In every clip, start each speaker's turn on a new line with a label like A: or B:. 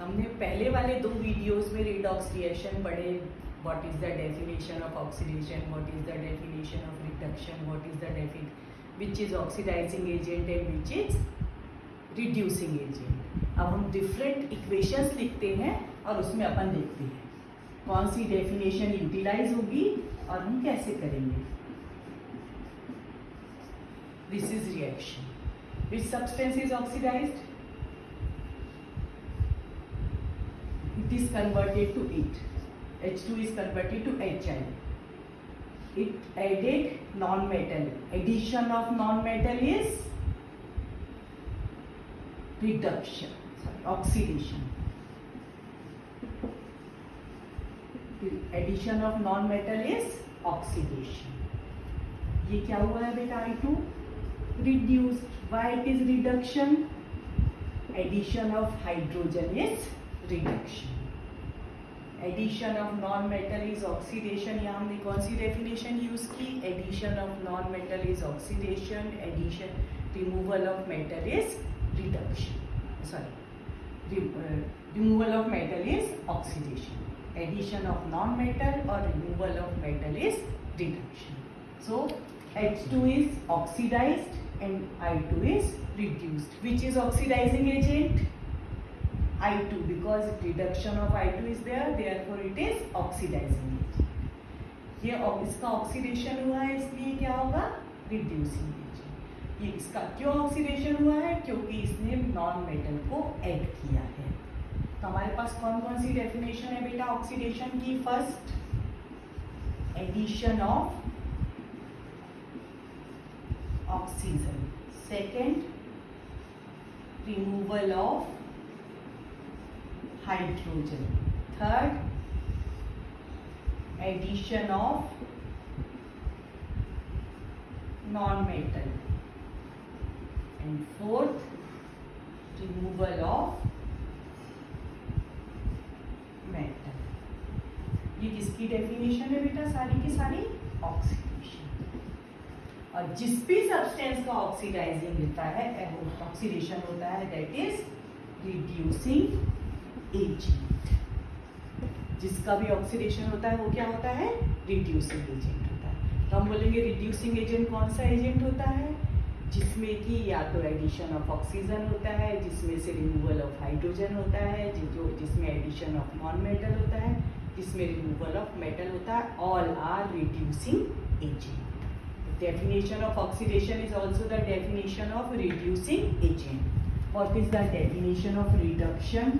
A: हमने पहले वाले 2 वीडियोस में रेडॉक्स रिएक्शन पढ़े। What is the definition of oxidation, what is the definition of reduction, what is the which is oxidising agent and which is reducing agent. अब हम different equations लिखते हैं और उसमें अपन देखते हैं कौन सी डेफिनेशन यूटिलाइज होगी और हम कैसे करेंगे। This is reaction. Which substance is oxidized? It is converted to it. H2 is converted to HI. It added non-metal. Addition of non-metal is reduction. Sorry, oxidation. Addition of non-metal is oxidation. ये क्या हुआ है बेटा I2? Reduced. Why it is reduction? Addition of hydrogen is reduction. Addition of non-metal is oxidation. यहाँ हमने कौन सी definition use की? Addition of non-metal is oxidation. Addition, removal of metal is reduction. Sorry, removal of metal is oxidation. Addition of non-metal or removal of metal is reduction. So H2 is oxidized and I2 is reduced. Which is oxidizing agent? I2, because reduction of I2 is there, therefore it is oxidizing agent. ये इसका oxidation हुआ है इसलिए क्या होगा? Reducing agent. ये इसका क्यों ऑक्सीडेशन हुआ है? क्योंकि इसने नॉन मेटल को ऐड किया है। तो हमारे पास कौन कौन सी डेफिनेशन है बेटा ऑक्सीडेशन की? First, addition of oxygen. Second, removal of hydrogen. Third, addition of non-metal. And fourth, removal of metal. ये किसकी डेफिनेशन है बेटा? सारी की सारी ऑक्सीडेशन। और जिस भी सब्सटेंस का ऑक्सीडाइजिंग होता है, ऑक्सीडेशन होता है, दैट इज रिड्यूसिंग एजेंट। जिसका भी ऑक्सीडेशन होता है वो क्या होता है? रिड्यूसिंग एजेंट होता है। तो हम बोलेंगे रिड्यूसिंग एजेंट कौन सा एजेंट होता है? जिसमें कि या तो एडिशन ऑफ ऑक्सीजन होता है, जिसमें से रिमूवल ऑफ हाइड्रोजन होता है, जिसमें एडिशन ऑफ नॉन मेटल होता है, जिसमें रिमूवल ऑफ मेटल होता है। All are reducing agent. Definition of oxidation is also the definition of reducing agent. What is the definition of reduction?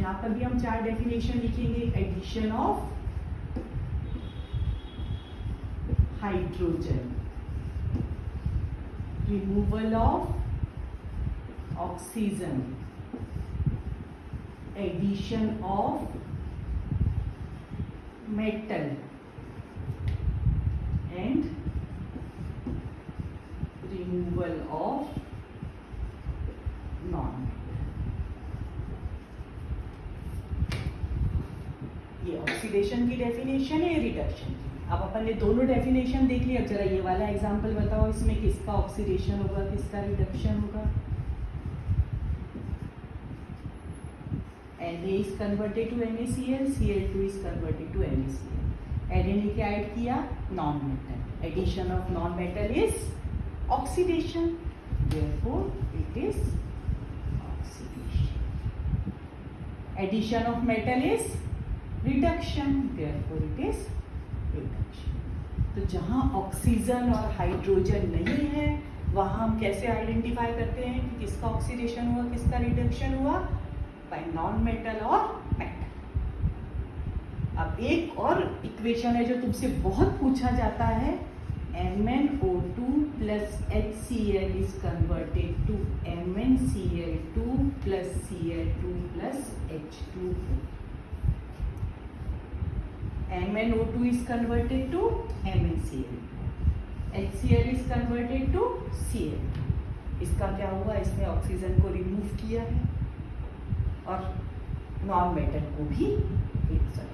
A: यहाँ पर भी हम 4 definition लिखेंगे। Addition of hydrogen, removal of oxygen, addition of metal and removal of non-metal. ये oxidation की definition है, reduction की। अब अपन ने दोनों डेफिनेशन देख ली। अब जरा ये वाला एग्जांपल बताओ, इसमें किसका ऑक्सीडेशन होगा, किसका रिडक्शन होगा? Na is converted to NaCl, Cl2 is converted to NaCl. Na ने क्या ऐड किया? Non metal. Addition of non metal is oxidation, therefore it is oxidation. Addition of metal is reduction, therefore it is reduction. तो जहां oxygen और hydrogen नहीं है वहां हम कैसे आइडेंटिफाई करते हैं कि किसका ऑक्सीडेशन हुआ, किसका रिडक्शन हुआ? बाय नॉन मेटल और मेटल। अब एक और इक्वेशन है जो तुमसे बहुत पूछा जाता है। MnO2 plus HCl is converted to MnCl2 plus Cl2 plus H2O. MnO2 is converted to MnCl2. HCl is converted to Cl2. इसका क्या हुआ? इसने ऑक्सीजन को रिमूव किया है और नॉन मेटल को भी।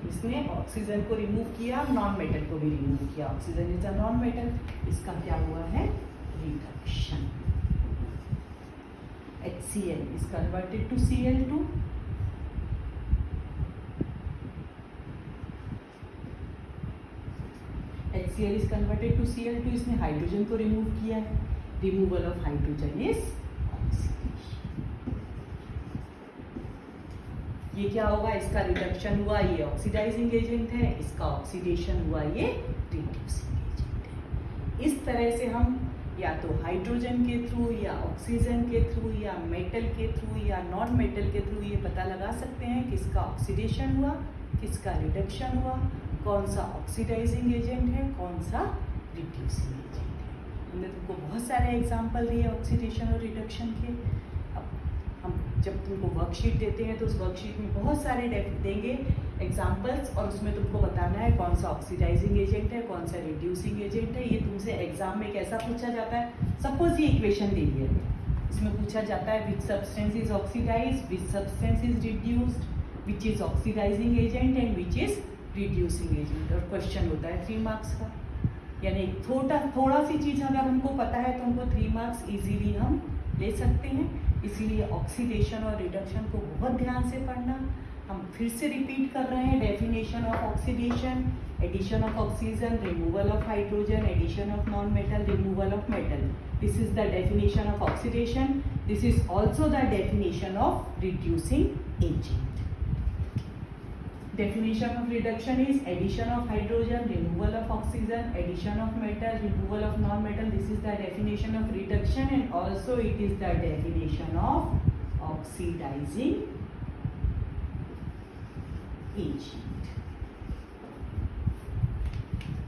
A: इसने ऑक्सीजन को रिमूव किया, नॉन मेटल को भी रिमूव किया। Oxygen is a non metal. इसका क्या हुआ है? Reduction. HCl is converted to Cl2. HCl is converted to Cl2. इसने हाइड्रोजन को रिमूव किया है. Removal of hydrogen is oxidation. ये क्या होगा? इसका रिडक्शन हुआ, ये ऑक्सीडाइजिंग एजेंट है. इसका ऑक्सीडेशन हुआ, ये रिड्यूसिंग एजेंट है. इस तरह से हम या तो हाइड्रोजन के थ्रू या ऑक्सीजन के थ्रू या मेटल के थ्रू या नॉन मेटल के थ्रू ये पता लगा सकते हैं किसका ऑक्सीडेशन हुआ, किसका रिडक्शन हुआ, कौन सा ऑक्सीडाइजिंग एजेंट है, कौन सा रिड्यूसिंग एजेंट है. हमने तुमको बहुत सारे एग्जांपल दिए ऑक्सीडेशन और रिडक्शन के. अब हम जब तुमको वर्कशीट देते हैं तो उस वर्कशीट में बहुत सारे देंगे एग्जाम्पल्स, और उसमें तुमको बताना है कौन सा ऑक्सीडाइजिंग एजेंट है, कौन सा रिड्यूसिंग एजेंट है. ये तुमसे एग्जाम में कैसा पूछा जाता है? सपोज ये इक्वेशन दे दी है, इसमें पूछा जाता है which substance is oxidised, which substance is reduced, which is oxidising agent and which is reducing agent. और क्वेश्चन होता है 3 मार्क्स का. यानी थोड़ा सी चीज़ अगर हमको पता है तो हमको 3 मार्क्स इजीली हम ले सकते हैं. इसीलिए ऑक्सीडेशन और रिडक्शन को बहुत ध्यान से पढ़ना. हम फिर से रिपीट कर रहे हैं. Definition of oxidation, addition of oxygen, removal of hydrogen, addition of non metal, removal of metal. This is the definition of oxidation. This is also the definition of reducing agent. Definition of reduction is addition of hydrogen, removal of oxygen, addition of metal, removal of non-metal. This is the definition of reduction, and also it is the definition of oxidizing agent.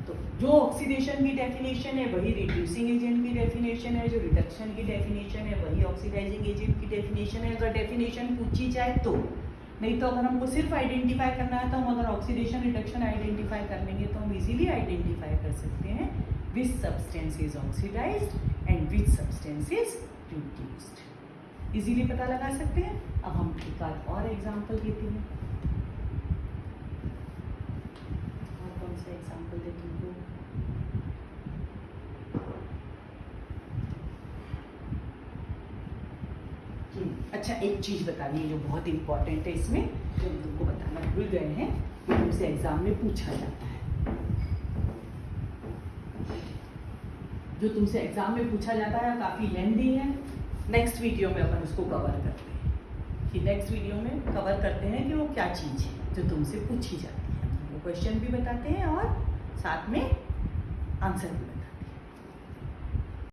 A: तो जो oxidation की definition है वही reducing agent की definition है, जो reduction की definition है वही ऑक्सीडाइजिंग एजेंट की डेफिनेशन है. अगर डेफिनेशन पूछी जाए तो, नहीं तो अगर हमको सिर्फ आइडेंटिफाई करना है तो हम अगर ऑक्सीडेशन रिडक्शन आइडेंटिफाई कर लेंगे तो हम इजीली आइडेंटिफाई कर सकते हैं which substance is oxidised and which substance is reduced. Easily पता लगा सकते हैं. अब हम एक आध और एग्जांपल देते हैं. और कौन सा एग्जांपल दे तुमको? अच्छा, एक चीज बतानी जो बहुत इंपॉर्टेंट है इसमें, जो तुमको बताना भूल गए हैं, वो तुमसे एग्जाम में पूछा जाता है. जो तुमसे एग्जाम में पूछा जाता है काफी लेंथी है. नेक्स्ट वीडियो में अपन उसको कवर करते हैं. कि नेक्स्ट वीडियो में कवर करते हैं कि वो क्या चीज है जो तुमसे पूछी जाती है. वो क्वेश्चन भी बताते हैं और साथ में आंसर भी.